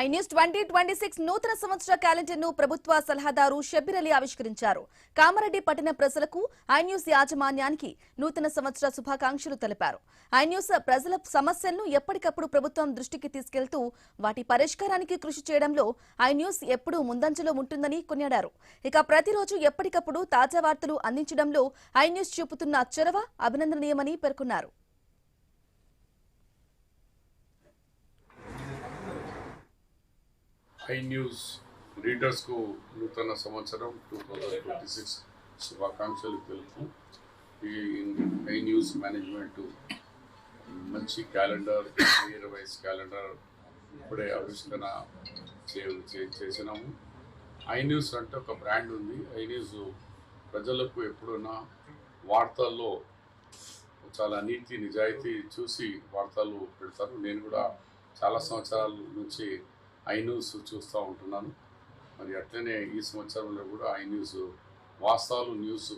I news 2026 నూతన సంవత్సర calendar ను ప్రభుత్వ సలహాదారు షబ్బీర్ అలీ ఆవిష్కరించారు. కామారెడ్డి పట్టణ ప్రజలకు ఐ న్యూస్ యాజమాన్యానికి నూతన సంవత్సర శుభాకాంక్షలు తెలిపారు. ఐ న్యూస్ ప్రజల సమస్యలను ఎప్పటికప్పుడు ప్రభుత్వం దృష్టికి తీసుకెళ్తూ వాటి పరిష్కారానికి కృషి చేయడంలో ఐ న్యూస్ ఎప్పుడూ ముందంజలో ఉంటుందని కొనియాడారు. ఇక ప్రతిరోజు ఎప్పటికప్పుడు తాజా వార్తలు అందించడంలో ఐ న్యూస్ చూపుతున్న చొరవ అభినందనీయమని పేర్కొన్నారు. ఐ న్యూస్ రీడర్స్కు నూతన సంవత్సరం 2026 శుభాకాంక్షలు తెలుపు. ఈ ఐ న్యూస్ మేనేజ్మెంట్ మంచి క్యాలెండర్, ఇయర్ వైజ్ క్యాలెండర్ ఇప్పుడే ఆవిష్కరణ చేసినాము. ఐ న్యూస్ అంటే ఒక బ్రాండ్ ఉంది. ఐ న్యూస్ ప్రజలకు ఎప్పుడున్నా వార్తల్లో చాలా నీతి నిజాయితీ చూసి వార్తలు పెడతారు. నేను కూడా చాలా సంవత్సరాల నుంచి ఐ న్యూస్ చూస్తూ ఉంటున్నాను. మరి అట్లనే ఈ సంవత్సరంలో కూడా ఐ న్యూస్ వాస్తవాలు న్యూస్